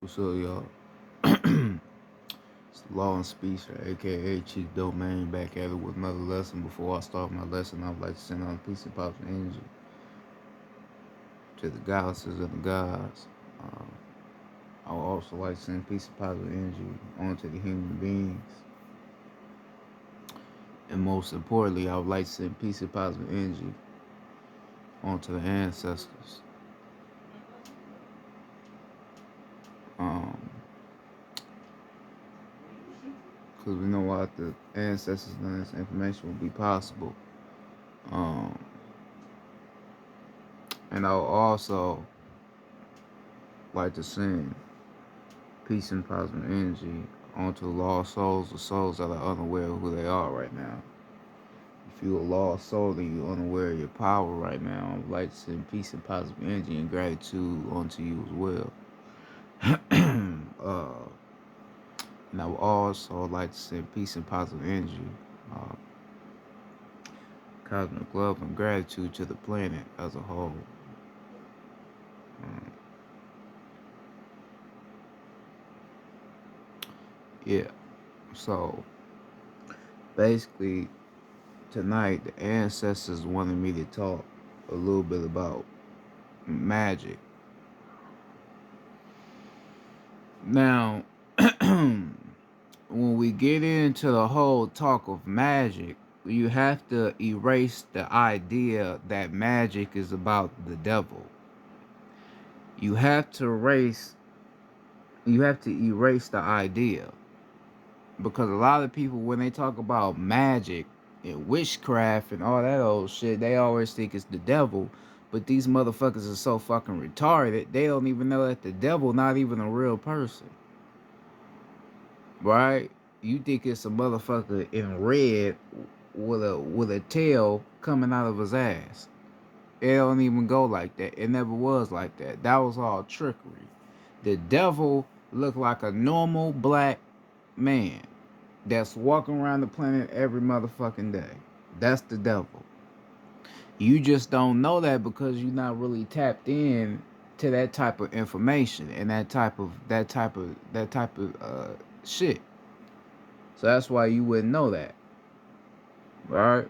What's up, y'all? It's Law and Speaker, aka Chief Domain, back at it with another lesson. Before I start my lesson, I would like to send out peace and positive energy to the goddesses and the gods. Um, I would also like to send peace and positive energy onto the human beings. And most importantly, I would like to send peace and positive energy onto the ancestors. Um, because we know without the ancestors, none of this information will be possible. Um, and I would also like to send peace and positive energy onto lost souls or souls that are unaware of who they are right now. If you're a lost soul and you're unaware of your power right now, I'd like to send peace and positive energy and gratitude onto you as well. And I would also like to send peace and positive energy, uh, cosmic love and gratitude to the planet as a whole. Um, yeah, so basically tonight the ancestors wanted me to talk a little bit about magic. Now, when we get into the whole talk of magic, you have to erase the idea that magic is about the devil. You have to erase the idea, because a lot of people, when they talk about magic and witchcraft and all that old shit, they always think it's the devil. But these motherfuckers are so fucking retarded, they don't even know that the devil not even a real person. Right? You think it's a motherfucker in red with a tail coming out of his ass. It don't even go like that. It never was like that. That was all trickery. The devil looked like a normal black man that's walking around the planet every motherfucking day. That's the devil. You just don't know that because you're not really tapped in to that type of information and that type of shit. So that's why you wouldn't know that, right?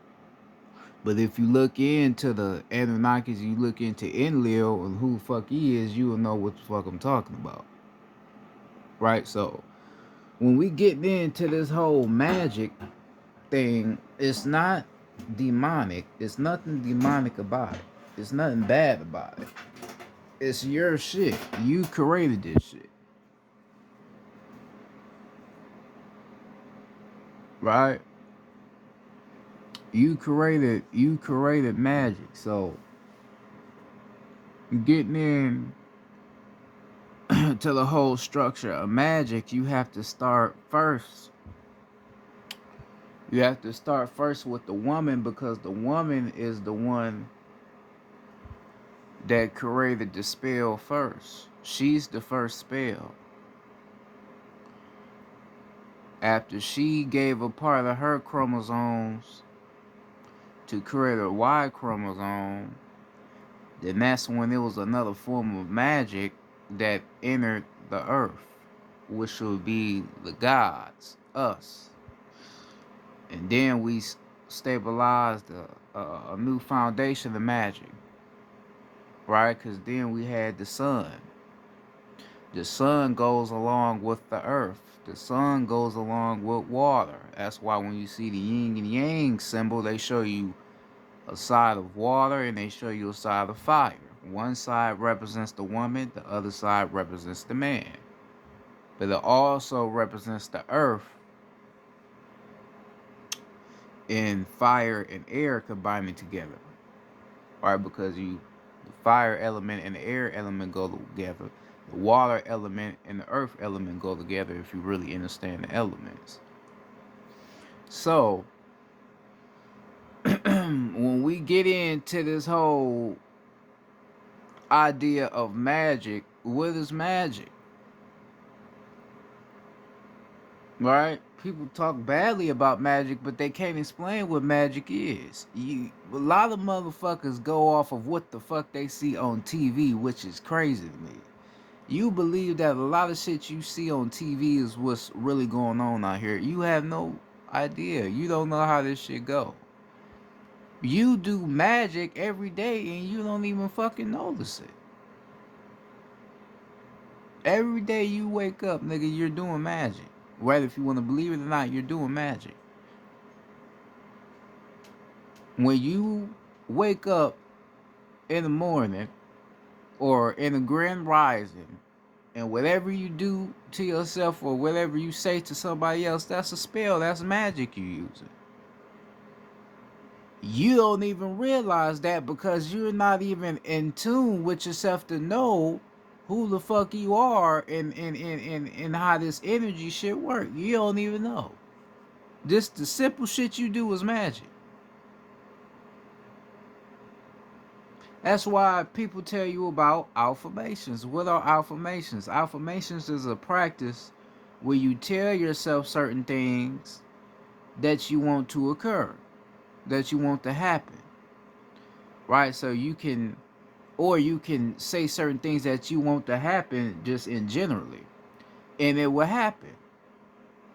But if you look into the Anunnakis, you look into Enlil and who the fuck he is, you will know what the fuck I'm talking about, right? So when we get into this whole magic thing, it's not demonic. It's nothing demonic about it. It's nothing bad about it. It's your shit. You created this shit, right? You created magic. So getting in to the whole structure of magic, you have to start first. You have to start first with the woman, because the woman is the one that created the spell first. She's the first spell. After she gave a part of her chromosomes to create a Y chromosome, then that's when it was another form of magic that entered the earth, which would be the gods, us. And then we stabilized a new foundation of magic, right? Because then we had the sun. The sun goes along with the earth. The sun goes along with water. That's why when you see the yin and yang symbol, they show you a side of water and they show you a side of fire. One side represents the woman, the other side represents the man. But it also represents the earth and fire and air combining together. Right? Because the fire element and the air element go together. The water element and the earth element go together if you really understand the elements. So, when we get into this whole idea of magic, what is magic? Right? People talk badly about magic, but they can't explain what magic is. A lot of motherfuckers go off of what the fuck they see on TV, which is crazy to me. You believe that a lot of shit you see on TV is what's really going on out here. You have no idea. You don't know how this shit go. You do magic every day and you don't even fucking notice it. Every day you wake up, nigga, you're doing magic. Whether if you want to believe it or not, you're doing magic. When you wake up in the morning or in the grand rising, and whatever you do to yourself or whatever you say to somebody else, that's a spell, that's magic you using. You don't even realize that because you're not even in tune with yourself to know who the fuck you are and how this energy shit work. You don't even know. Just the simple shit you do is magic. That's why people tell you about affirmations. What are affirmations? Affirmations is a practice where you tell yourself certain things that you want to occur, that you want to happen. Right? So you can, or you can say certain things that you want to happen just in generally, and it will happen.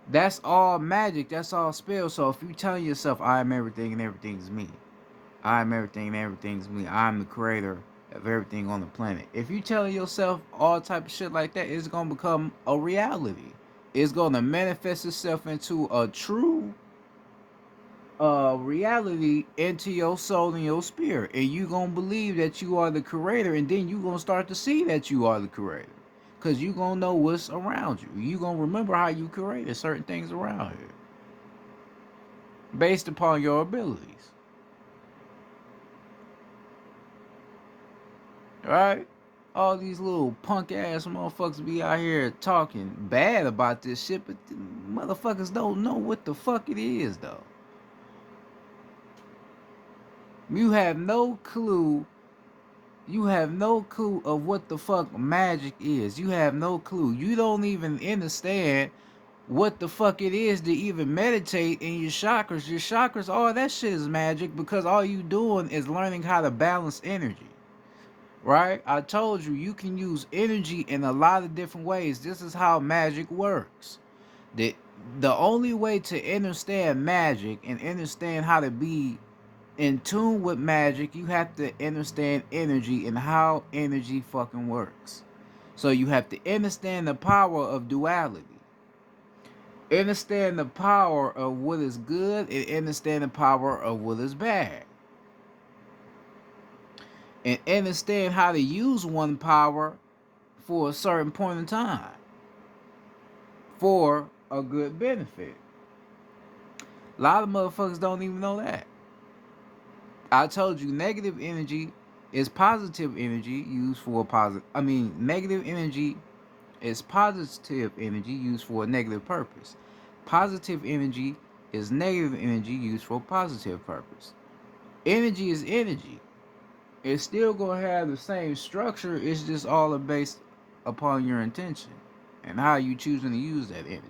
That's all magic. That's all spell. So if you tell yourself, I am everything and everything's me. I am everything and everything's me. I'm the creator of everything on the planet. If you telling yourself all type of shit like that, it's gonna become a reality. It's gonna manifest itself into a true reality into your soul and your spirit. And you gonna believe that you are the creator, and then you gonna start to see that you are the creator. Cause you gonna know what's around you. You gonna remember how you created certain things around here. Based upon your abilities. Right? All these little punk ass motherfuckers be out here talking bad about this shit, but the motherfuckers don't know what the fuck it is though. You have no clue. You have no clue of what the fuck magic is. You have no clue. You don't even understand what the fuck it is to even meditate in your chakras. Your chakras, all that shit is magic because all you doing is learning how to balance energy. Right? I told you, you can use energy in a lot of different ways. This is how magic works. The only way to understand magic and understand how to be in tune with magic, you have to understand energy and how energy fucking works. So you have to understand the power of duality. Understand the power of what is good and understand the power of what is bad. And understand how to use one power for a certain point in time for a good benefit. A lot of motherfuckers don't even know that. I told you negative energy is positive energy used for a positive. Negative energy is positive energy used for a negative purpose. Positive energy is negative energy used for a positive purpose. Energy is energy. It's still gonna have the same structure. It's just all based upon your intention and how you choosing to use that energy.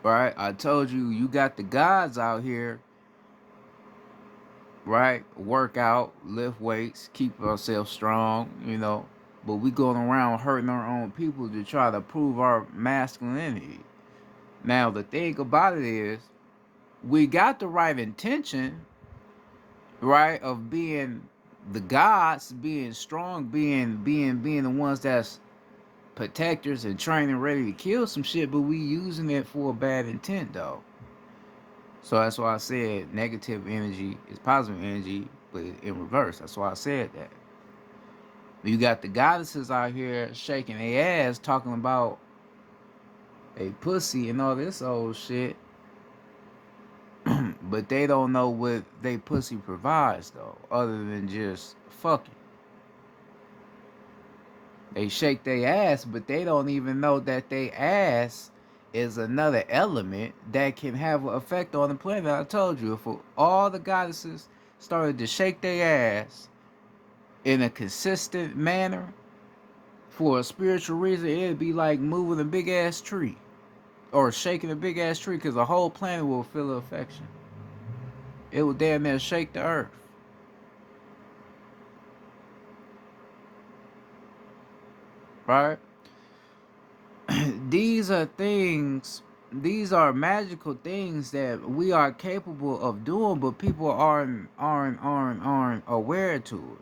Right? I told you, you got the gods out here, right? Work out, lift weights, keep ourselves strong, But we going around hurting our own people to try to prove our masculinity. Now the thing about it is, we got the right intention, right, of being the gods, being strong, being the ones that's protectors and training ready to kill some shit, but we using it for a bad intent though. So that's why I said negative energy is positive energy, but in reverse. That's why I said that. You got the goddesses out here shaking their ass talking about a pussy and all this old shit. But they don't know what they pussy provides though, other than just fucking. They shake their ass, but they don't even know that they ass is another element that can have an effect on the planet. I told you, if all the goddesses started to shake their ass in a consistent manner for a spiritual reason, it'd be like moving a big ass tree or shaking a big ass tree, because the whole planet will feel the affection. It would damn near shake the earth. Right? These are things, these are magical things that we are capable of doing, but people aren't aware to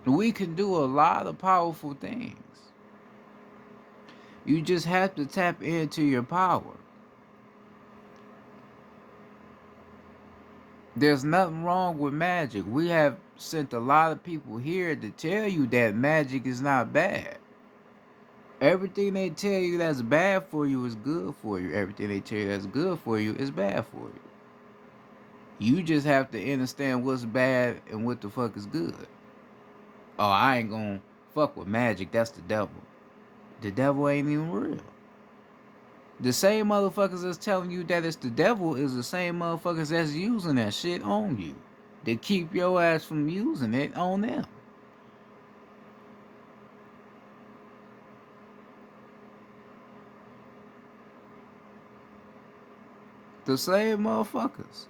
it. We can do a lot of powerful things. You just have to tap into your power. There's nothing wrong with magic. We have sent a lot of people here to tell you that magic is not bad. Everything they tell you that's bad for you is good for you. Everything they tell you that's good for you is bad for you. You just have to understand what's bad and what the fuck is good. Oh, I ain't gonna fuck with magic. That's the devil. The devil ain't even real. The same motherfuckers that's telling you that it's the devil is the same motherfuckers that's using that shit on you. They keep your ass from using it on them. The same motherfuckers.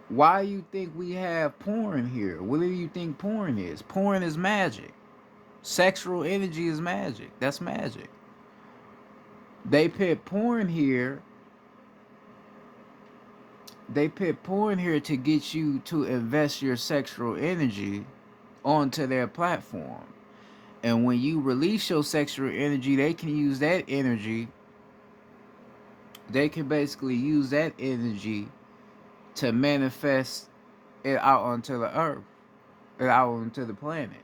Why you think we have porn here? What do you think porn is? Porn is magic. Sexual energy is magic. That's magic. They put porn here. They put porn here to get you to invest your sexual energy onto their platform. And when you release your sexual energy, they can use that energy. They can basically use that energy to manifest it out onto the earth, it out onto the planet,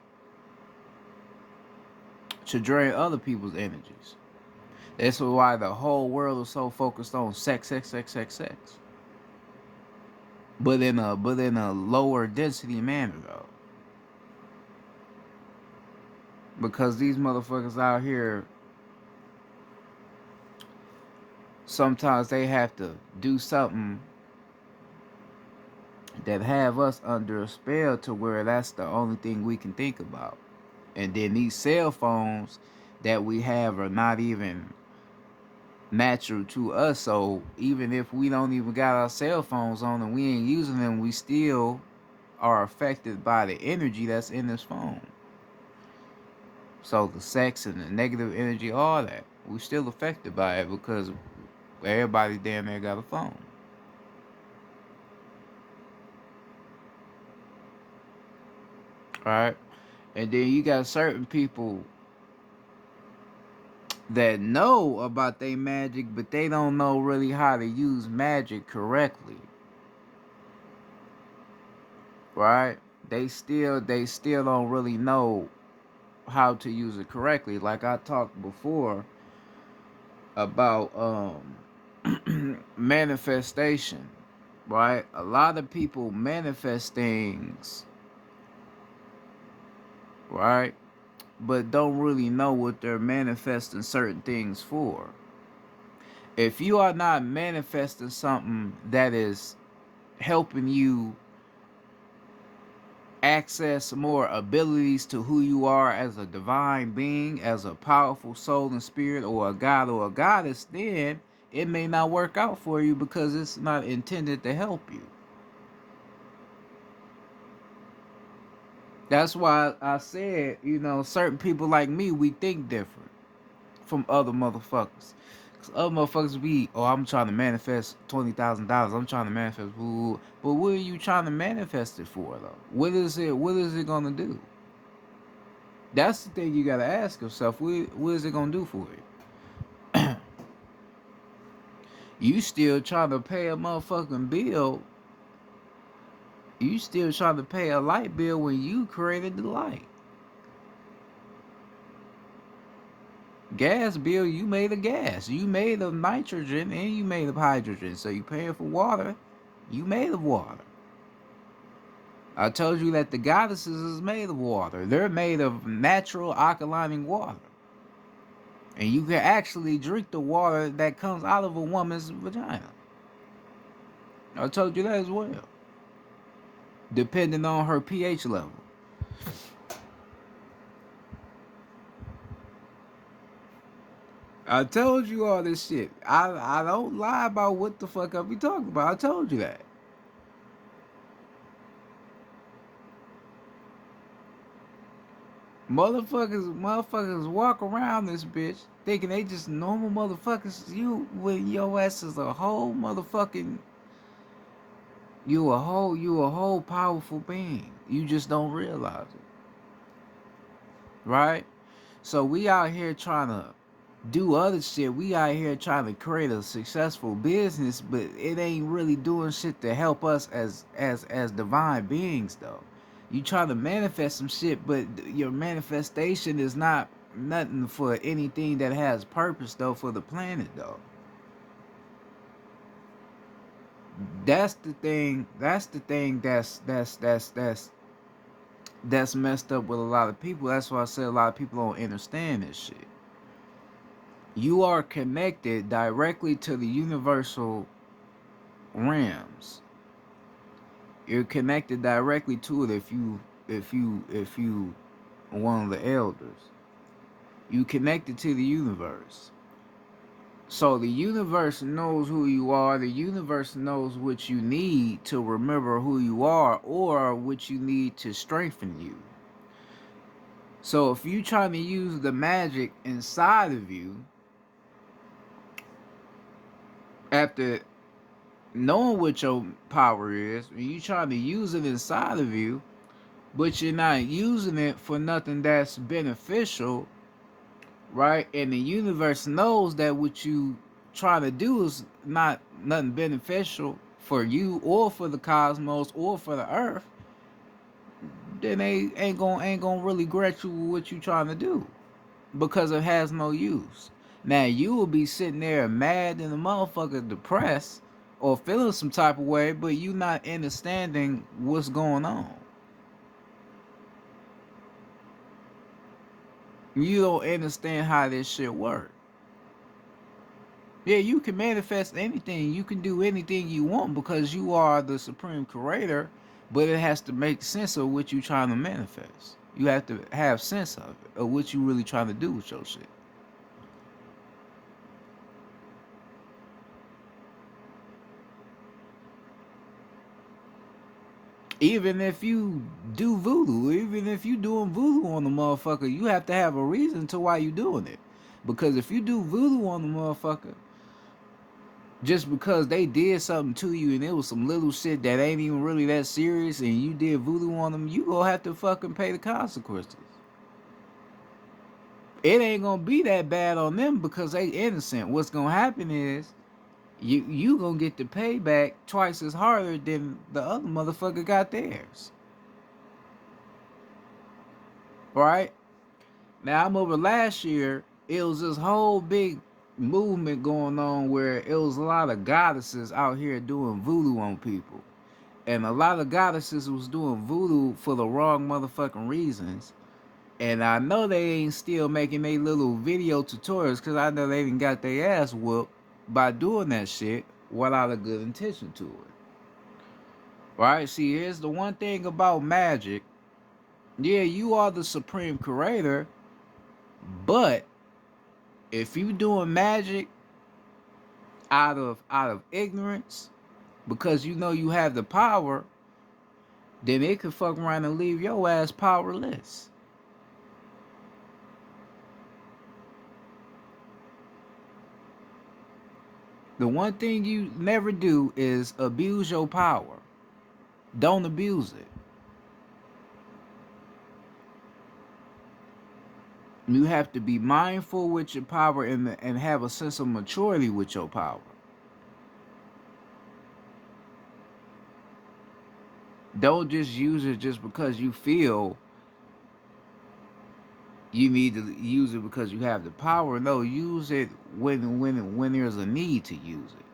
to drain other people's energies. That's why the whole world is so focused on sex, sex, sex, sex, sex. But in a lower density manner though. Because these motherfuckers out here, sometimes they have to do something that have us under a spell to where that's the only thing we can think about. And then these cell phones that we have are not even natural to us. So even if we don't even got our cell phones on and we ain't using them, we still are affected by the energy that's in this phone. So the sex and the negative energy, all that, we still affected by it because everybody damn near got a phone. Alright? And then you got certain people that know about their magic, but they don't know really how to use magic correctly. Right? They still don't really know how to use it correctly. Like I talked before about manifestation, right? A lot of people manifest things, right? But don't really know what they're manifesting certain things for. If you are not manifesting something that is helping you access more abilities to who you are as a divine being, as a powerful soul and spirit, or a god or a goddess, then it may not work out for you because it's not intended to help you. That's why I said, certain people like me, we think different from other motherfuckers. Cause other motherfuckers be, oh, I'm trying to manifest $20,000. I'm trying to manifest, but what are you trying to manifest it for, though? What is it? What is it gonna do? That's the thing you gotta ask yourself. What is it gonna do for you? You still trying to pay a motherfucking bill. You still trying to pay a light bill when you created the light. Gas bill, you made of gas. You made of nitrogen and you made of hydrogen. So you paying for water. You made of water. I told you that the goddesses is made of water. They're made of natural alkalining water. And you can actually drink the water that comes out of a woman's vagina. I told you that as well. Depending on her pH level. I told you all this shit. I don't lie about what the fuck I be talking about. I told you that. Motherfuckers walk around this bitch thinking they just normal motherfuckers. You when your ass is a whole motherfucking you a whole powerful being. You just don't realize it. Right? So we out here trying to do other shit. We out here trying to create a successful business, but it ain't really doing shit to help us as divine beings though. You trying to manifest some shit, but your manifestation is not nothing for anything that has purpose though for the planet though. That's the thing. That's the thing. That's messed up with a lot of people. That's why I said a lot of people don't understand this shit. You are connected directly to the universal realms. You're connected directly to it if you one of the elders. You connected to the universe. So the universe knows who you are. The universe knows what you need to remember who you are or what you need to strengthen you. So if you trying to use the magic inside of you after knowing what your power is, and you trying to use it inside of you, but you're not using it for nothing that's beneficial, right? And the universe knows that what you trying to do is not nothing beneficial for you or for the cosmos or for the earth, then they ain't gonna really grant you what you trying to do because it has no use. Now you will be sitting there mad and the motherfucker depressed or feeling some type of way, but you not understanding what's going on. You don't understand how this shit works. Yeah, you can manifest anything. You can do anything you want because you are the supreme creator, but it has to make sense of what you're trying to manifest. You have to have sense of it, of what you really trying to do with your shit. Even if you do voodoo, even if you doing voodoo on the motherfucker, you have to have a reason to why you doing it. Because if you do voodoo on the motherfucker, just because they did something to you and it was some little shit that ain't even really that serious and you did voodoo on them, you gonna have to fucking pay the consequences. It ain't gonna be that bad on them because they innocent. What's gonna happen is you gonna get the payback twice as harder than the other motherfucker got theirs. Right? Now I remember last year it was this whole big movement going on where it was a lot of goddesses out here doing voodoo on people. And a lot of goddesses was doing voodoo for the wrong motherfucking reasons. And I know they ain't still making they little video tutorials because I know they didn't got their ass whooped by doing that shit without a good intention to it. Right? See, here's the one thing about magic. Yeah, you are the supreme creator, but if you doing magic out of ignorance because you know you have the power, then it could fuck around and leave your ass powerless. The one thing you never do is abuse your power. Don't abuse it. You have to be mindful with your power and have a sense of maturity with your power. Don't just use it just because you feel you need to use it because you have the power. No, use it when there's a need to use it.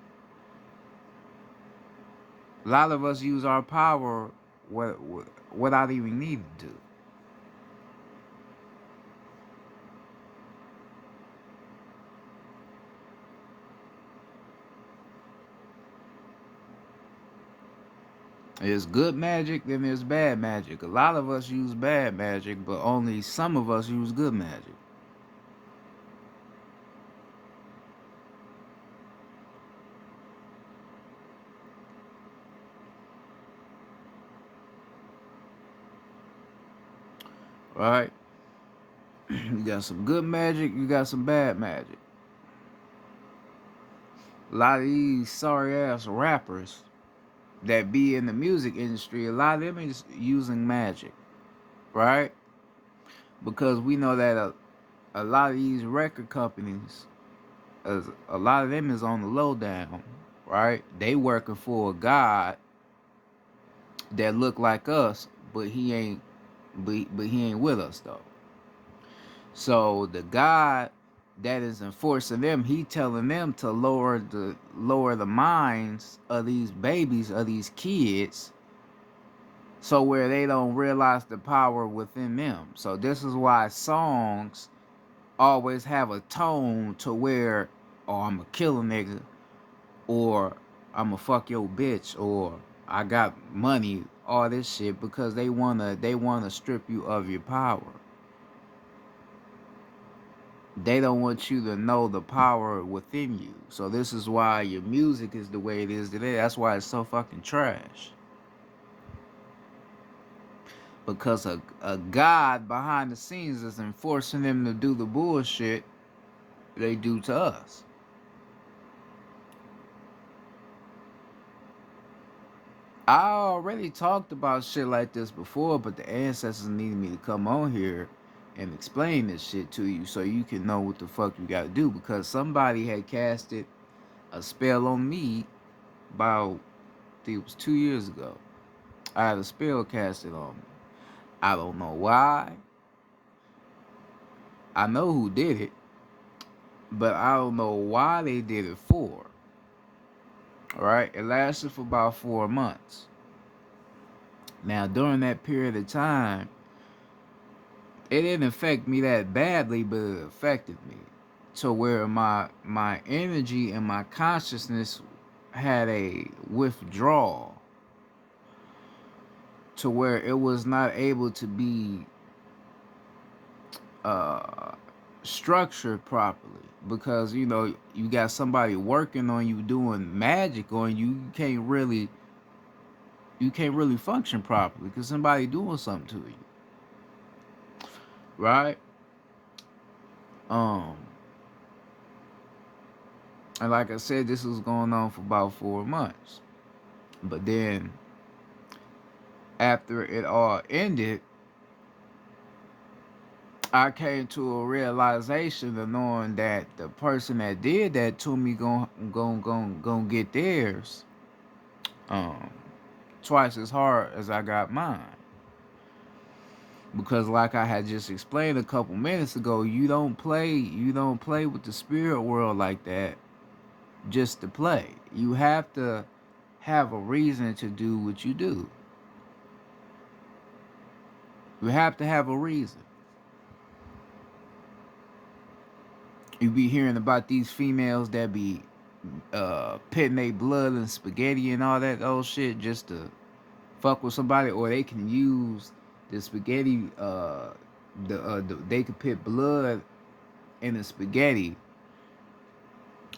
A lot of us use our power without even needing to. There's good magic, then there's bad magic. A lot of us use bad magic, but only some of us use good magic. right? You got some good magic, you got some bad magic. A lot of these sorry ass rappers that be in the music industry, a lot of them is using magic, right? Because we know that a lot of these record companies, a lot of them is on the lowdown, right? They working for a god that look like us, but but he ain't with us though. So the God that is enforcing them, he telling them to lower the minds of these babies, of these kids, so where they don't realize the power within them. So this is why songs always have a tone to where, oh, I'm a kill a nigga, or I'm a fuck your bitch, or I got money, all this shit, because they wanna strip you of your power. They don't want you to know the power within you. So this is why your music is the way it is today. That's why it's so fucking trash. Because a god behind the scenes is enforcing them to do the bullshit they do to us. I already talked about shit like this before, but the ancestors needed me to come on here and explain this shit to you so you can know what the fuck you gotta do. Because somebody had casted a spell on me about, I think it was 2 years ago. I had a spell casted on me. I don't know why. I know who did it, but I don't know why they did it for. Alright? It lasted for about 4 months. Now, during that period of time, it didn't affect me that badly, but it affected me to where my energy and my consciousness had a withdrawal to where it was not able to be uh, structured properly, because you got somebody working on you doing magic on you. You can't really function properly because somebody doing something to you, right? um and like I said, this was going on for about 4 months, but then after it all ended, I came to a realization of knowing that the person that did that to me gon' get theirs um twice as hard as I got mine. Because like I had just explained a couple minutes ago, you don't play with the spirit world like that just to play. You have to have a reason to do what you do. You have to have a reason. You be hearing about these females that be pitting their blood and spaghetti and all that old shit just to fuck with somebody, or they can use the spaghetti. They could put blood in the spaghetti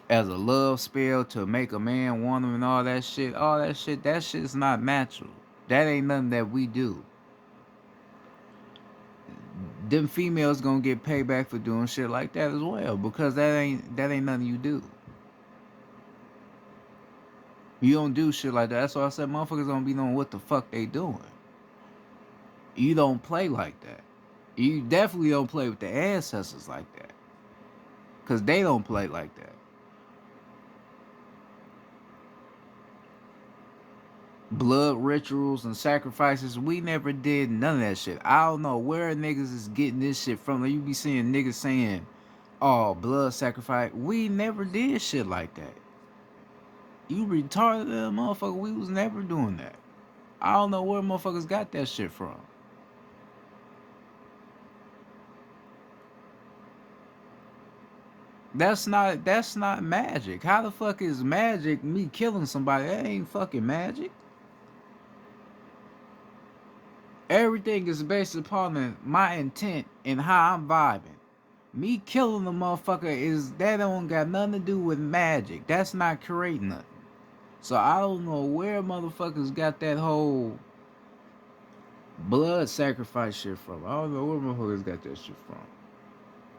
as a love spell to make a man want them and all that shit. All that shit. That shit's not natural. That ain't nothing that we do. Them females gonna get payback for doing shit like that as well, because that ain't nothing you do. You don't do shit like that. That's why I said motherfuckers don't be knowing what the fuck they doing. You don't play like that. You definitely don't play with the ancestors like that, because they don't play like that. Blood rituals and sacrifices, we never did none of that shit. I don't know where niggas is getting this shit from. Like, you be seeing niggas saying, oh, blood sacrifice. We never did shit like that. You retarded little motherfucker. We was never doing that. I don't know where motherfuckers got that shit from. That's not magic. How the fuck is magic me killing somebody? That ain't fucking magic. Everything is based upon my intent and how I'm vibing. Me killing the motherfucker that don't got nothing to do with magic. That's not creating nothing. So I don't know where motherfuckers got that whole blood sacrifice shit from. I don't know where motherfuckers got that shit from.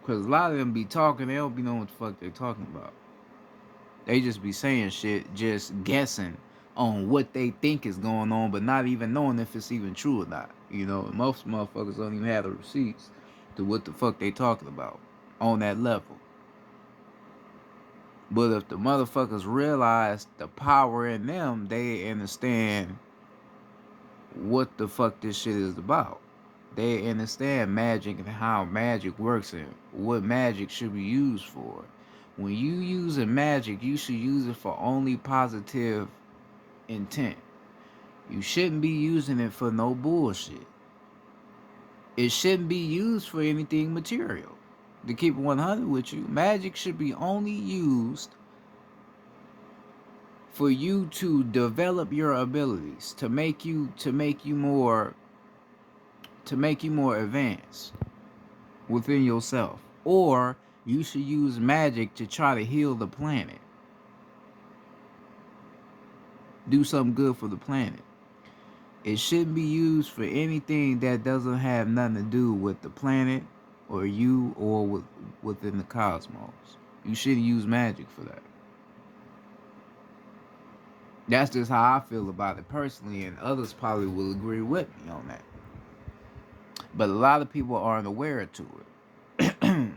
Cause a lot of them be talking, they don't be knowing what the fuck they talking about. They just be saying shit, just guessing on what they think is going on, but not even knowing if it's even true or not. You know, most motherfuckers don't even have the receipts to what the fuck they talking about on that level. But if the motherfuckers realize the power in them, they understand what the fuck this shit is about. They understand magic and how magic works and what magic should be used for. When you using magic, you should use it for only positive intent. You shouldn't be using it for no bullshit. It shouldn't be used for anything material. To keep it 100 with you, magic should be only used for you to develop your abilities, to make you more advanced within yourself. Or you should use magic to try to heal the planet. Do something good for the planet. It shouldn't be used for anything that doesn't have nothing to do with the planet or you or within the cosmos. You shouldn't use magic for that. That's just how I feel about it personally, and others probably will agree with me on that. But a lot of people aren't aware to it.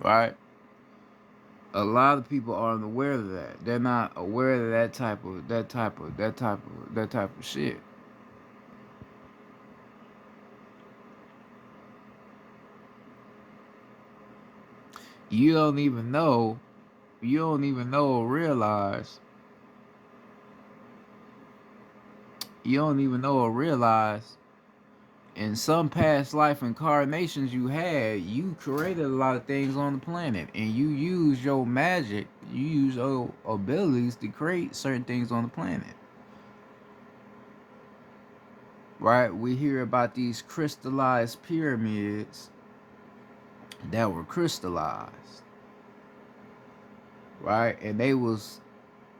Right? A lot of people aren't aware of that. They're not aware of that type of shit. You don't even know or realize. You don't even know or realize in some past life incarnations you created a lot of things on the planet, and you use your magic, you use your abilities to create certain things on the planet. Right? We hear about these crystallized pyramids that were crystallized. Right? And they was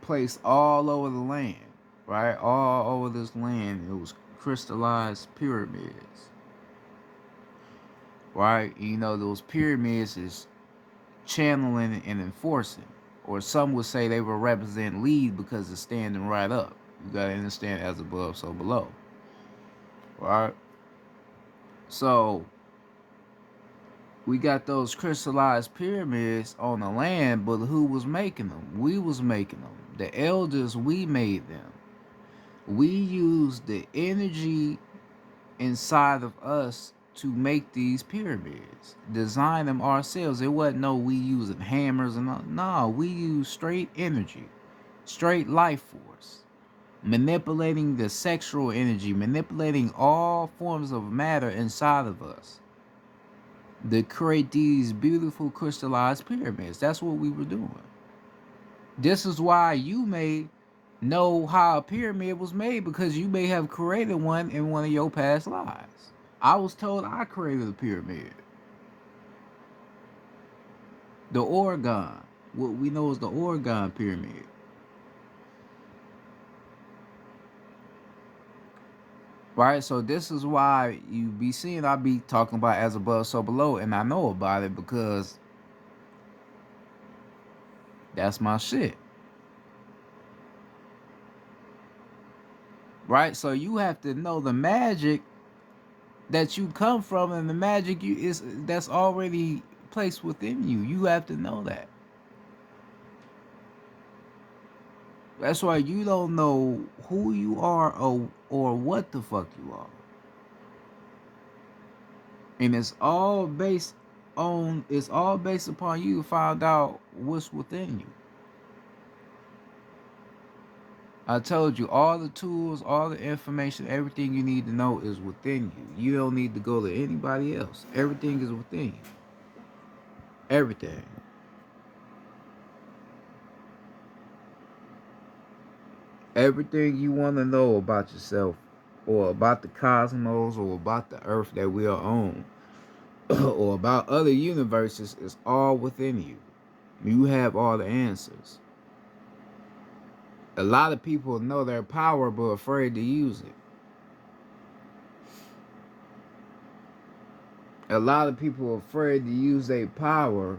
placed all over the land. Right? All over this land. It was crystallized pyramids. Right? You know, those pyramids is channeling and enforcing. Or some would say they will represent lead because it's standing right up. You gotta understand, as above, so below. Right? So we got those crystallized pyramids on the land, but who was making them? We was making them. The elders, we made them. We used the energy inside of us to make these pyramids, design them ourselves. It wasn't no we using hammers and all. No, we used straight energy, straight life force, manipulating the sexual energy, manipulating all forms of matter inside of us to create these beautiful crystallized pyramids. That's what we were doing. This is why you may know how a pyramid was made, because you may have created one in one of your past lives. I was told I created a pyramid. The Orgon, what we know is the Orgon pyramid. Right? So this is why you be seeing I be talking about as above, so below, and I know about it because that's my shit. Right? So you have to know the magic that you come from, and the magic that's already placed within you. You have to know that. That's why you don't know who you are or what the fuck you are. And it's all based upon you to find out what's within you. I told you, all the tools, all the information, everything you need to know is within you. You don't need to go to anybody else. Everything is within you. Everything. Everything you want to know about yourself, or about the cosmos, or about the earth that we are on, or about other universes, is all within you. You have all the answers. A lot of people know their power but afraid to use it. A lot of people are afraid to use their power.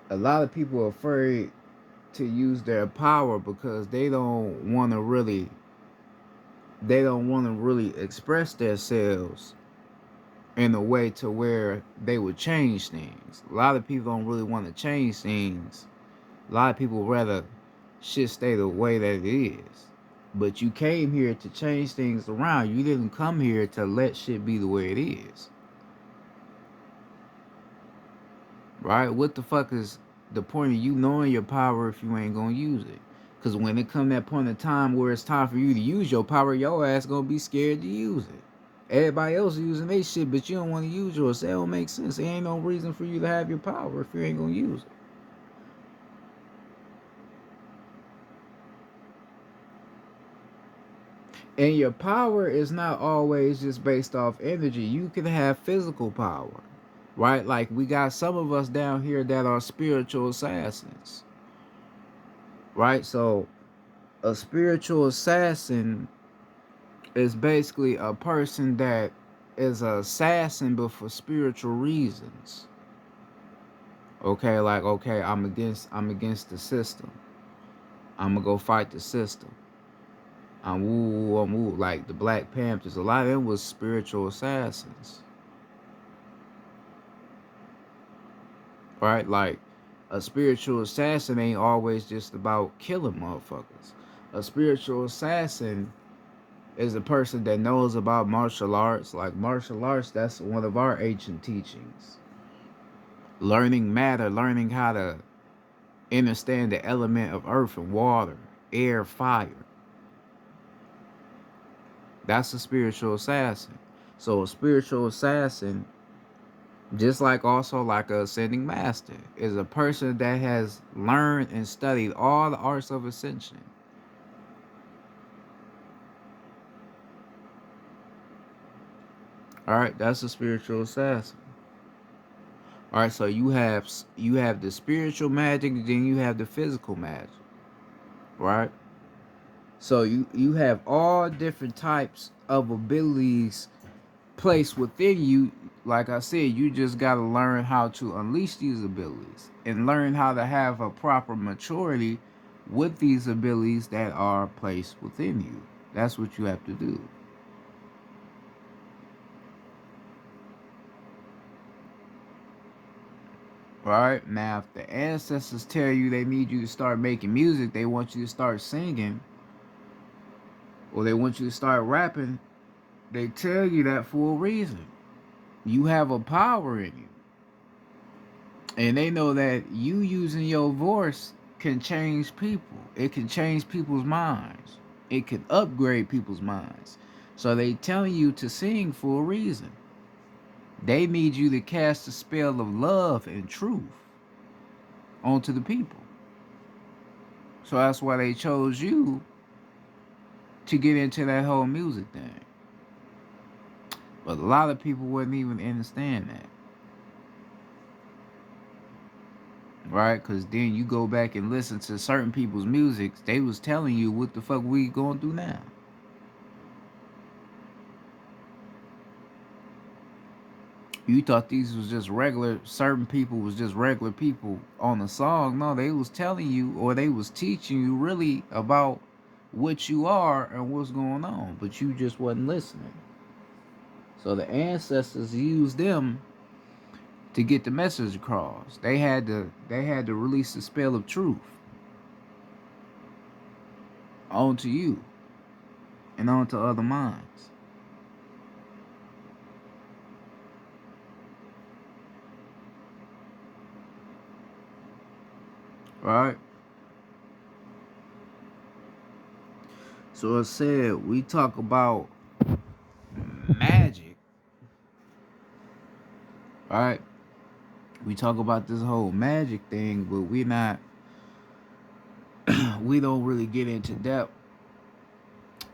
A lot of people are afraid to use their power because they don't want to really express themselves in a way to where they would change things. A lot of people don't really want to change things. A lot of people rather shit stay the way that it is. But you came here to change things around. You didn't come here to let shit be the way it is. Right? What the fuck is the point of you knowing your power if you ain't gonna use it? Because when it come that point in time where it's time for you to use your power, your ass gonna be scared to use it. Everybody else using their shit, but you don't want to use yours. That don't make sense. There ain't no reason for you to have your power if you ain't gonna use it. And your power is not always just based off energy. You can have physical power, right? Like we got some of us down here that are spiritual assassins, right? So a spiritual assassin is basically a person that is an assassin but for spiritual reasons. Okay, like okay, I'm against the system. I'm gonna go fight the system. I'm woo, like the Black Panthers. A lot of them was spiritual assassins, right? Like a spiritual assassin ain't always just about killing motherfuckers. A spiritual assassin is a person that knows about martial arts. Like martial arts, that's one of our ancient teachings. Learning matter, learning how to understand the element of earth and water, air, fire. That's a spiritual assassin. So a spiritual assassin, just like also like a ascending master, is a person that has learned and studied all the arts of ascension. All right, that's a spiritual assassin. All right, so you have the spiritual magic, then you have the physical magic, right? So you have all different types of abilities placed within you. Like I said, you just got to learn how to unleash these abilities and learn how to have a proper maturity with these abilities that are placed within you. That's what you have to do. Right? Now, if the ancestors tell you they need you to start making music, they want you to start singing, or they want you to start rapping, they tell you that for a reason. You have a power in you. And they know that you using your voice can change people. It can change people's minds. It can upgrade people's minds. So they telling you to sing for a reason. They need you to cast a spell of love and truth onto the people. So that's why they chose you to get into that whole music thing. But a lot of people wouldn't even understand that. Right? Because then you go back and listen to certain people's music. They was telling you what the fuck we going through now. You thought these was just regular, certain people was just regular people on the song. No, they was telling you or they was teaching you really about what you are and what's going on, but you just wasn't listening. So the ancestors used them to get the message across. They had to release the spell of truth onto you and onto other minds. Right? So I said we talk about magic, right? We talk about this whole magic thing, but we don't really get into depth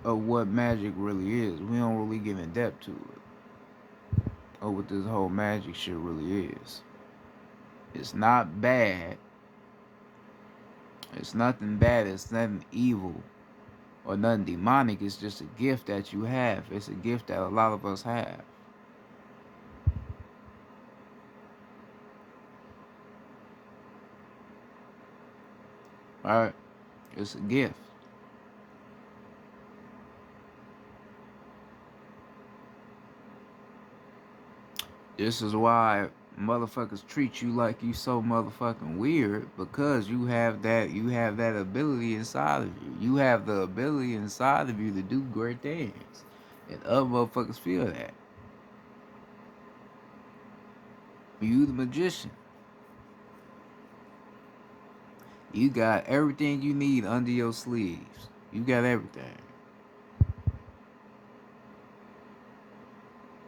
of what magic really is. We don't really get in depth to it, or what this whole magic shit really is. It's not bad. It's nothing bad. It's nothing evil or nothing demonic. It's just a gift that you have. It's a gift that a lot of us have. All right? It's a gift. This is why motherfuckers treat you like you so motherfucking weird, because you have that ability inside of you. You have the ability inside of you to do great things. And other motherfuckers feel that. You the magician. You got everything you need under your sleeves. You got everything.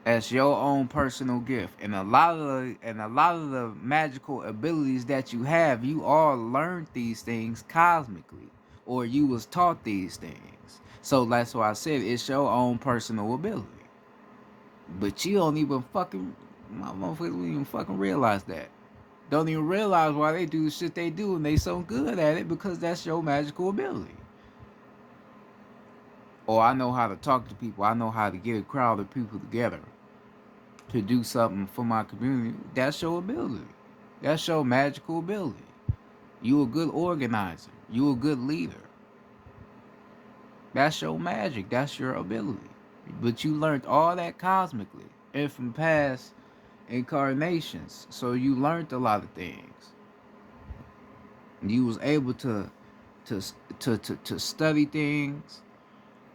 That's your own personal gift. And a lot of the magical abilities that you have, you all learned these things cosmically. Or you was taught these things. So that's why I said it's your own personal ability. But you don't even fucking my motherfuckers don't even fucking realize that. Don't even realize why they do the shit they do and they so good at it, because that's your magical ability. Or I know how to talk to people. I know how to get a crowd of people together to do something for my community. That's your ability. That's your magical ability. You a good organizer. You a good leader. That's your magic. That's your ability. But you learned all that cosmically and from past incarnations. So you learned a lot of things. You was able to to study things,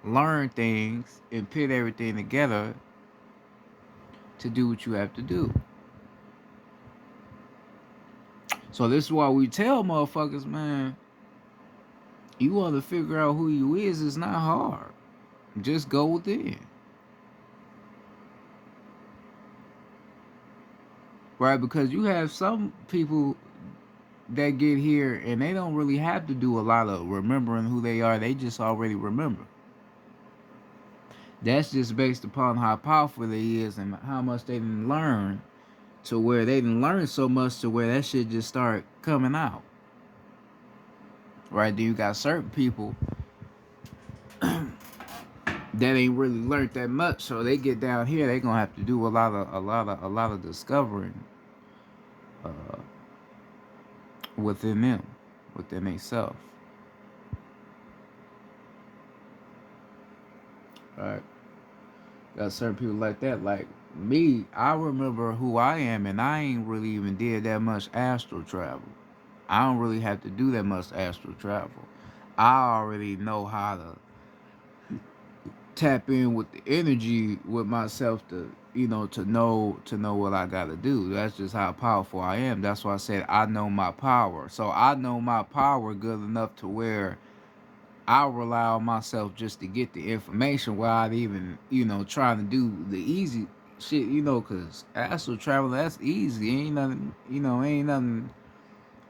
learn things, and put everything together to do what you have to do. So this is why we tell motherfuckers, man, you want to figure out who you is, it's not hard. Just go within. Right? Because you have some people that get here and they don't really have to do a lot of remembering who they are. They just already remember. That's just based upon how powerful they is and how much they didn't learn, to where they didn't learn so much to where that shit just start coming out. Right? Then you got certain people that ain't really learned that much, so they get down here, they gonna have to do a lot of discovering uh, within them, within themselves. Right? Got certain people like that. Like me, I remember who I am, and I ain't really even did that much astral travel. I don't really have to do that much astral travel. I already know how to tap in with the energy with myself to to know what I gotta do. That's just how powerful I am. That's why I said I know my power. So I know my power good enough to where I rely on myself just to get the information without even trying to do the easy shit. Cause astral travel, that's easy. Ain't nothing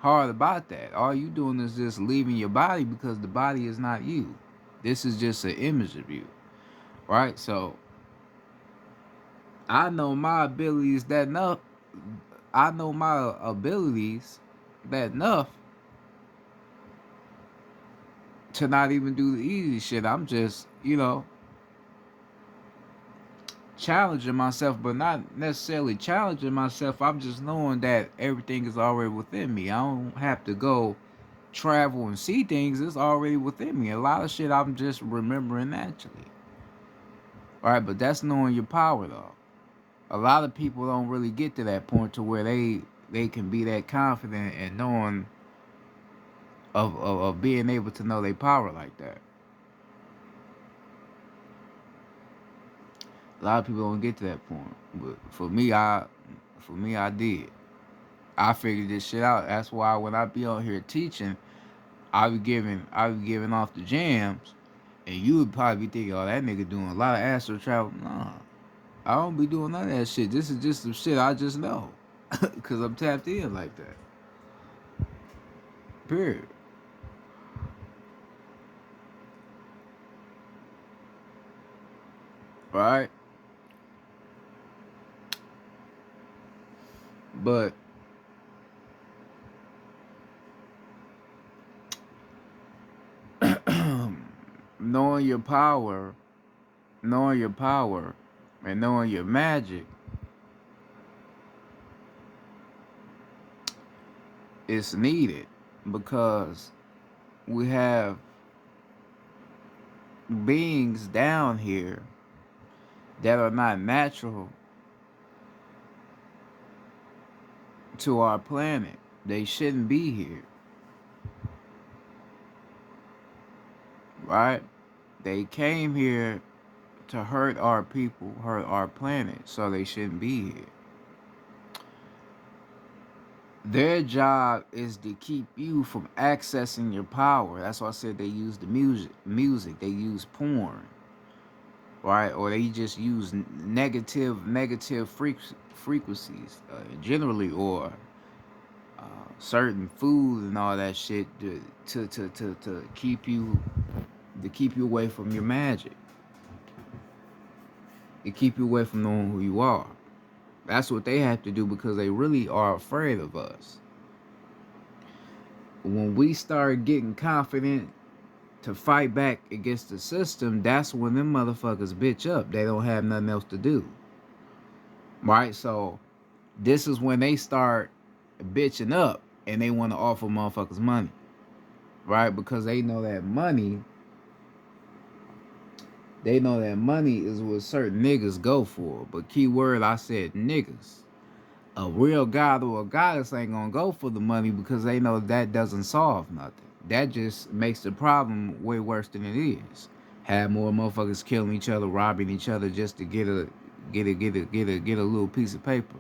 hard about that. All you doing is just leaving your body, because the body is not you. This is just an image of you. Right? So I know my abilities that enough. I know my abilities that enough to not even do the easy shit. I'm just, challenging myself, but not necessarily challenging myself. I'm just knowing that everything is already within me. I don't have to go travel and see things. It's already within me. A lot of shit I'm just remembering naturally. All right, but that's knowing your power though. A lot of people don't really get to that point to where they can be that confident and knowing of being able to know their power like that. A lot of people don't get to that point, but for me, I did. I figured this shit out. That's why when I be on here teaching, I be giving off the jams, and you would probably be thinking, "Oh, that nigga doing a lot of astral travel." Nah, I don't be doing none of that shit. This is just some shit I just know, cause I'm tapped in like that. Period. Right? But knowing your power, and knowing your magic is needed because we have beings down here that are not natural to our planet. They shouldn't be here, right? They came here to hurt our people, hurt our planet, so they shouldn't be here. Their job is to keep you from accessing your power. That's why I said they use the music. They use porn, right? Or they just use negative frequencies, generally, or certain food and all that shit to keep you away from your magic. To keep you away from knowing who you are. That's what they have to do because they really are afraid of us. When we start getting confident to fight back against the system, that's when them motherfuckers bitch up. They don't have nothing else to do. Right? So this is when they start bitching up and they want to offer motherfuckers money. Right? Because they know that money is what certain niggas go for. But key word, I said niggas. A real god or a goddess ain't gonna go for the money because they know that doesn't solve nothing. That just makes the problem way worse than it is. Have more motherfuckers killing each other, robbing each other just to get a little piece of paper.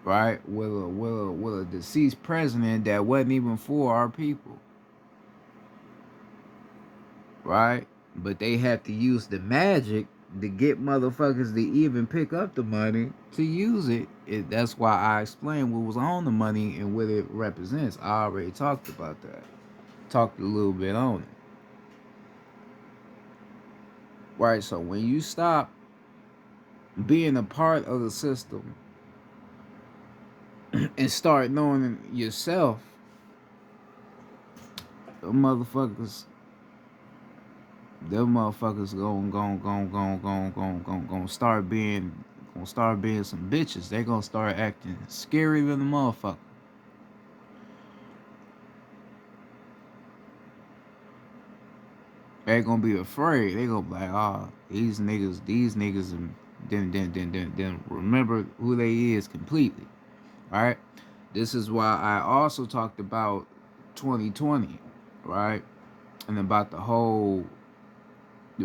Right? With a deceased president that wasn't even for our people. Right? But they have to use the magic to get motherfuckers to even pick up the money to use it. That's why I explained what was on the money and what it represents. I already talked about that. Talked a little bit on it. Right, so when you stop being a part of the system and start knowing yourself, the motherfuckers gonna start being some bitches. They gonna start acting scary than the motherfucker. They gonna be afraid. They gonna be like, oh, these niggas and then remember who they is completely. Right? This is why I also talked about 2020, right? And about the whole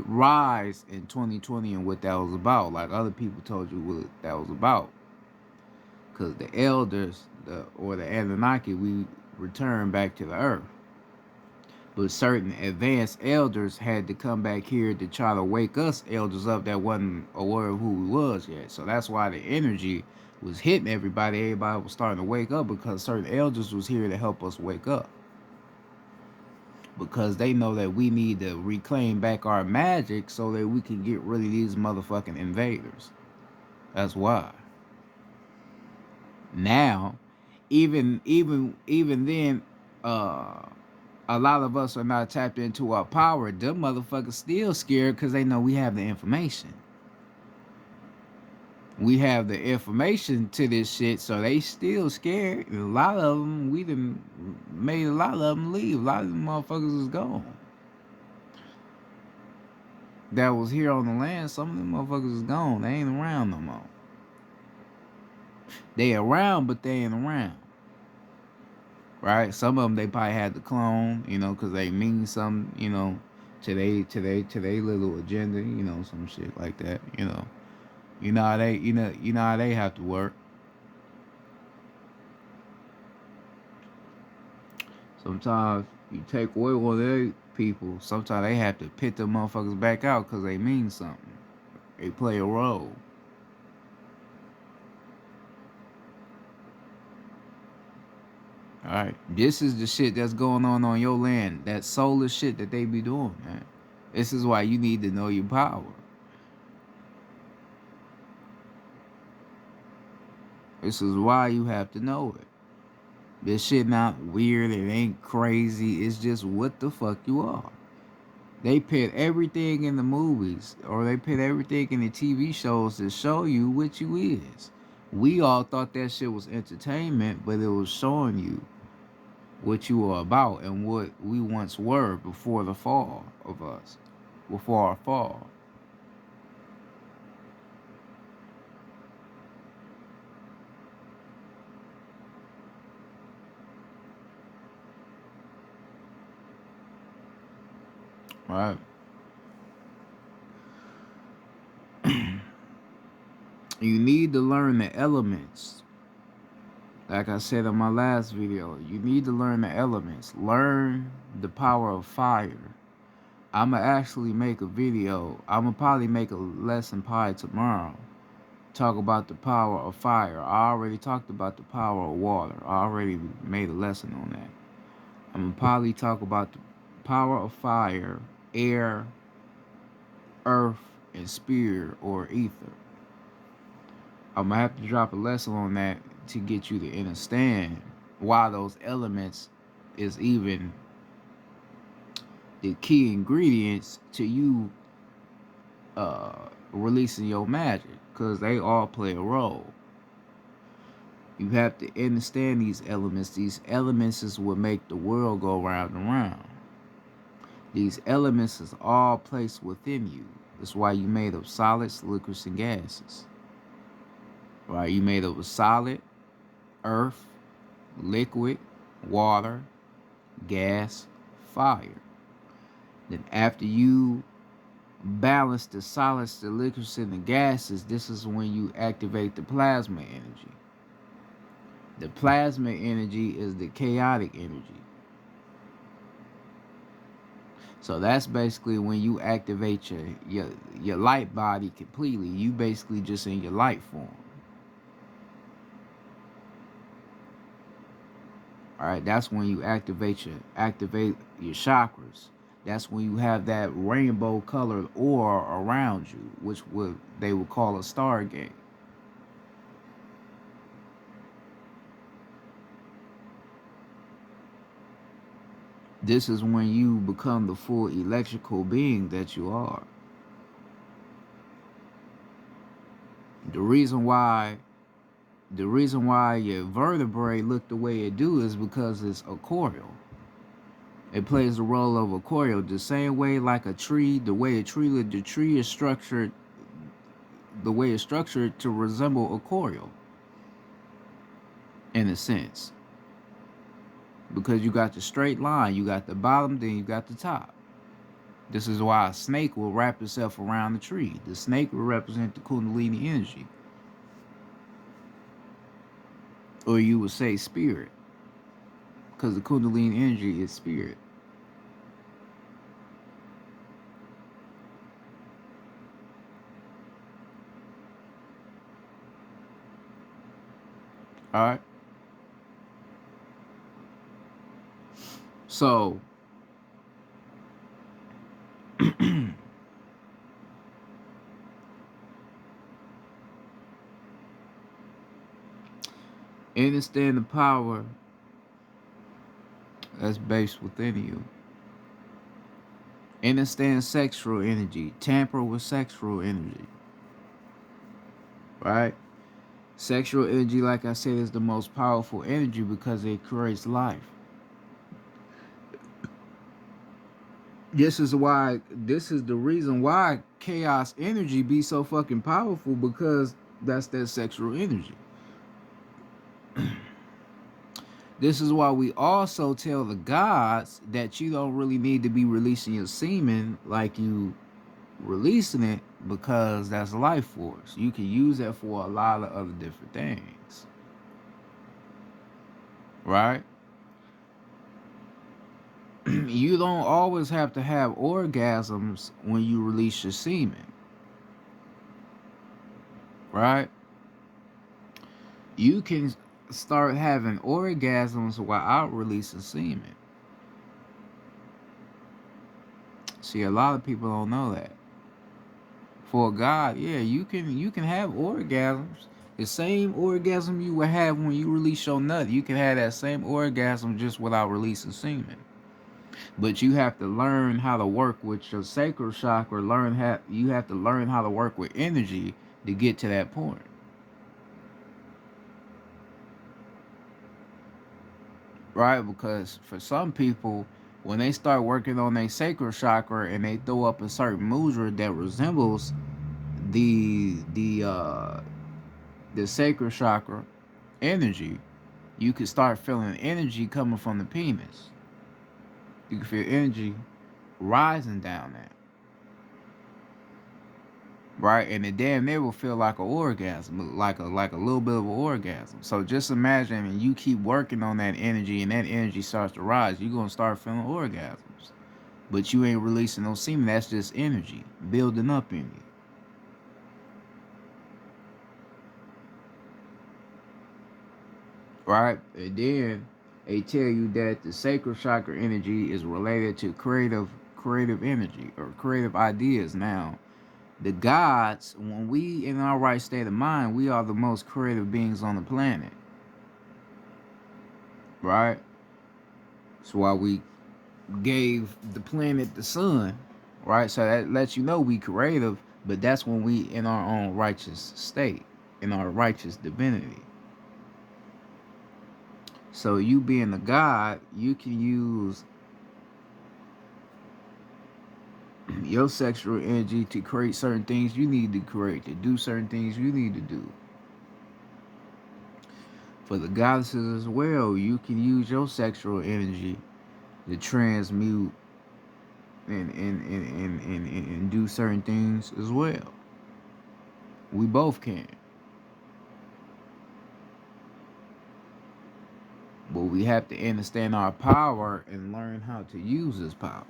rise in 2020 and what that was about. Like other people told you what that was about. Because the elders, or the Anunnaki, we returned back to the earth. But certain advanced elders had to come back here to try to wake us elders up that wasn't aware of who we was yet. So that's why the energy was hitting everybody. Everybody was starting to wake up because certain elders was here to help us wake up. Because they know that we need to reclaim back our magic so that we can get rid of these motherfucking invaders. That's why. Now, even then, a lot of us are not tapped into our power. Them motherfuckers still scared because they know we have the information. We have the information to this shit, so they still scared. And a lot of them, we done made a lot of them leave. A lot of them motherfuckers is gone. That was here on the land, some of them motherfuckers is gone. They ain't around no more. They around, but they ain't around. Right? Some of them they probably had to clone, because they mean something, to they little agenda, some shit like that, You know how they have to work. Sometimes you take away one of their people, sometimes they have to pit them motherfuckers back out because they mean something. They play a role. Alright. This is the shit that's going on your land. That soulless shit that they be doing, man. This is why you need to know your power. This is why you have to know it. This shit not weird. It ain't crazy. It's just what the fuck you are. They put everything in the movies or they put everything in the TV shows to show you what you is. We all thought that shit was entertainment, but it was showing you what you are about and what we once were before the fall of us, before our fall. Right? You need to learn the elements. Like I said in my last video, you need to learn the elements. Learn the power of fire. I'ma actually make a video. I'ma probably make a lesson probably tomorrow. Talk about the power of fire. I already talked about the power of water. I already made a lesson on that. I'm gonna probably talk about the power of fire, air, earth, and spirit or ether. I'm gonna have to drop a lesson on that to get you to understand why those elements is even the key ingredients to you releasing your magic, because they all play a role. You have to understand these elements. These elements is what make the world go round and round. These elements is all placed within you. That's why you made of solids, liquids, and gases. Right? You made of a solid, earth, liquid, water, gas, fire. Then after you balance the solids, the liquids, and the gases, this is when you activate the plasma energy. The plasma energy is the chaotic energy. So that's basically when you activate your light body completely. You basically just in your light form. All right, that's when you activate your chakras. That's when you have that rainbow colored aura around you, which they would call a stargate. This is when you become the full electrical being that you are. The reason why your vertebrae look the way it do is because it's a cortial. It plays the role of a cortial, the same way like a tree. The tree is structured, the way it's structured to resemble a cortial, in a sense, because you got the straight line, you got the bottom, then you got the top. This is why a snake will wrap itself around the tree. The snake will represent the Kundalini energy, or you would say spirit, because the Kundalini energy is spirit. All right. So understand the power that's based within you. Understand sexual energy. Tamper with sexual energy. Right? Sexual energy, like I said, is the most powerful energy because it creates life. This is the reason why chaos energy be so fucking powerful, because that's that sexual energy. This is why we also tell the gods that you don't really need to be releasing your semen like you releasing it, because that's life force. You can use that for a lot of other different things. Right? You don't always have to have orgasms when you release your semen. Right? You can start having orgasms without releasing semen. See, a lot of people don't know that. For God, yeah, you can have orgasms The same orgasm you would have when you release your nut, you can have that same orgasm just without releasing semen. But you have to learn how to work with your sacral chakra. You have to learn how to work with energy to get to that point. Right? Because for some people, when they start working on their sacral chakra and they throw up a certain mudra that resembles the the uh the sacral chakra energy, you can start feeling energy coming from the penis. You can feel energy rising down there. Right? And it damn near will feel like an orgasm, like a little bit of an orgasm. So just imagine and you keep working on that energy and that energy starts to rise, you're gonna start feeling orgasms. But you ain't releasing no semen, that's just energy building up in you. Right? And then they tell you that the sacral chakra energy is related to creative energy or creative ideas. Now, the gods, when we in our right state of mind, we are the most creative beings on the planet. Right? That's why we gave the planet the sun. Right? So that lets you know we creative, but that's when we in our own righteous state, in our righteous divinity. So you being a god, you can use your sexual energy to create certain things you need to create, to do certain things you need to do. For the goddesses as well, you can use your sexual energy to transmute and do certain things as well. We both can. But we have to understand our power and learn how to use this power.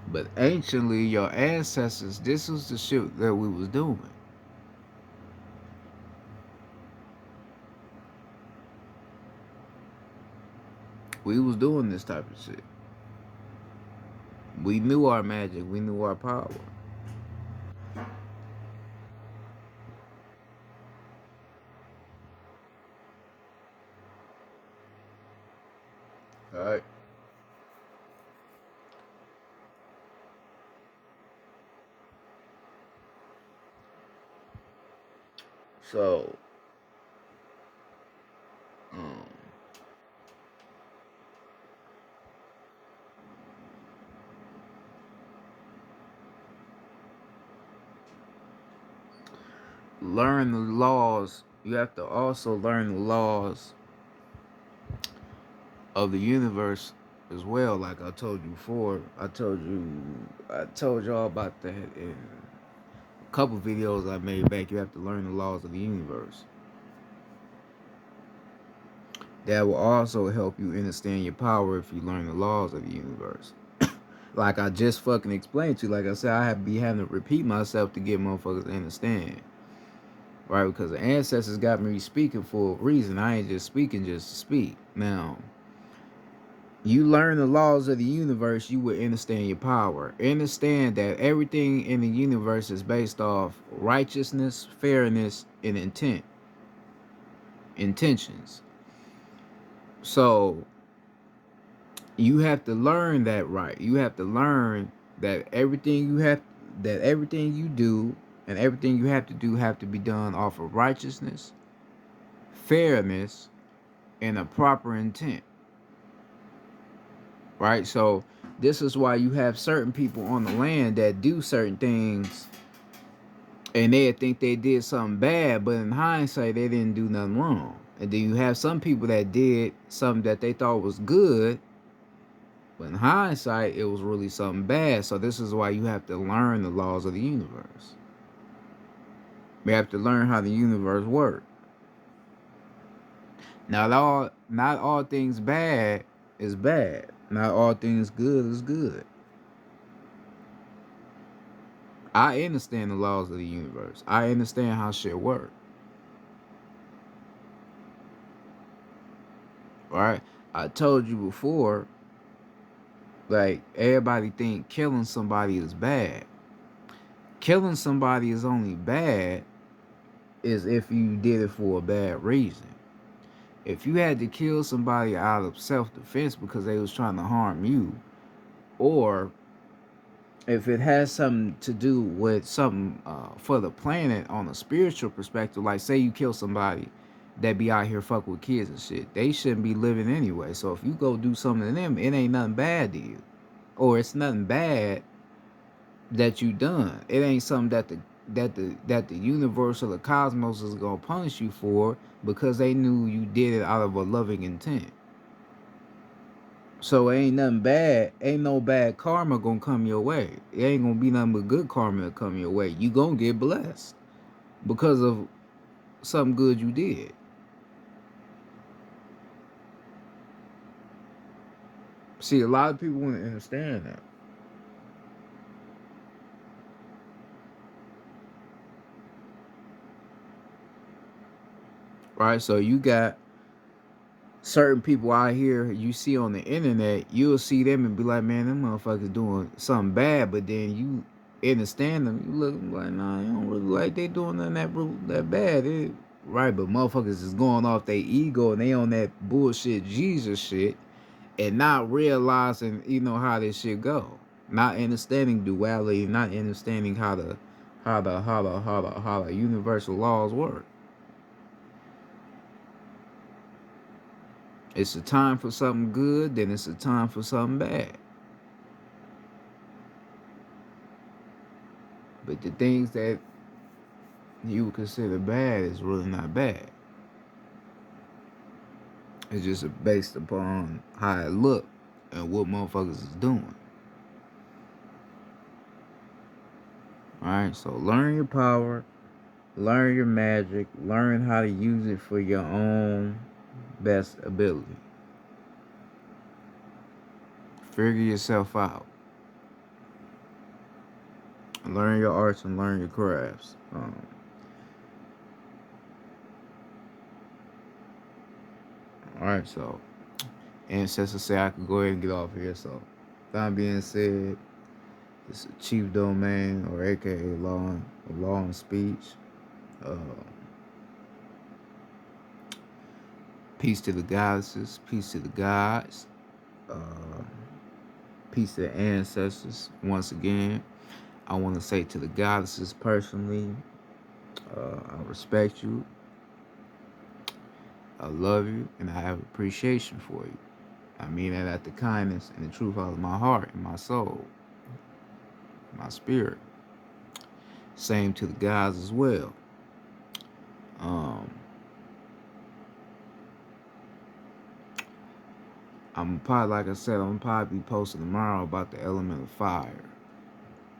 But anciently, your ancestors, this was the shit that we was doing. We was doing this type of shit. We knew our magic. We knew our power. All right. So, um, learn the laws. You have to also learn the laws of the universe as well. Like I told you before, I told y'all about that in a couple videos I made back. You have to learn the laws of the universe. That will also help you understand your power if you learn the laws of the universe. Like I just fucking explained to you, like I said, I have to be having to repeat myself to get motherfuckers to understand. Right? Because the ancestors got me speaking for a reason. I ain't just speaking just to speak. Now, you learn the laws of the universe, you will understand your power. Understand that everything in the universe is based off righteousness, fairness, and intentions. So you have to learn that right. You have to learn that everything you do and everything you have to be done off of righteousness, fairness, and a proper intent. Right? So this is why you have certain people on the land that do certain things and they think they did something bad, but in hindsight they didn't do nothing wrong. And then you have some people that did something that they thought was good, but in hindsight it was really something bad. So this is why you have to learn the laws of the universe. We have to learn how the universe works. Not all things bad is bad. Not all things good is good. I understand the laws of the universe. I understand how shit work. Right? I told you before, like everybody think killing somebody is bad. Killing somebody is only bad is if you did it for a bad reason. If you had to kill somebody out of self-defense because they was trying to harm you, or if it has something to do with something for the planet on a spiritual perspective, like say you kill somebody that be out here fuck with kids and shit, they shouldn't be living anyway. So if you go do something to them, it ain't nothing bad to you, or it's nothing bad that you done. It ain't something that the universe or the cosmos is gonna punish you for because they knew you did it out of a loving intent. So ain't nothing bad, ain't no bad karma gonna come your way. It ain't gonna be nothing but good karma to come your way. You gonna get blessed because of something good you did. See, a lot of people want to understand that. Right? So you got certain people out here you see on the internet, you'll see them and be like, man, them motherfuckers doing something bad, but then you understand them, you look like, nah, you don't really like they doing nothing that bad. Right, but motherfuckers is going off their ego and they on that bullshit Jesus shit and not realizing, how this shit go. Not understanding duality, not understanding how the universal laws work. It's a time for something good, then it's a time for something bad. But the things that you would consider bad is really not bad. It's just based upon how it look and what motherfuckers is doing. Alright, so learn your power, learn your magic, learn how to use it for your own best ability. Figure yourself out. Learn your arts and learn your crafts. Alright, so ancestors say I could go ahead and get off here. So that being said, it's a Chief Domain, or aka Law and Speech. Peace to the goddesses, peace to the gods, peace to the ancestors. Once again, I want to say to the goddesses personally, I respect you, I love you, and I have appreciation for you. I mean that at the kindness and the truth out of my heart and my soul, my spirit. Same to the gods as well. I'm probably, like I said, I'm probably be posting tomorrow about the element of fire.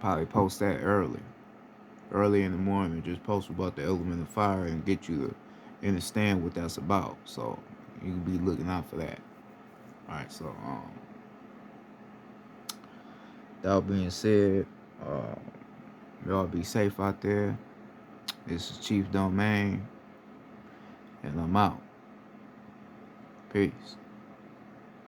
Probably post that early in the morning. Just post about the element of fire and get you to understand what that's about. So you can be looking out for that. All right. So that being said, y'all be safe out there. This is Chief Domain, and I'm out. Peace.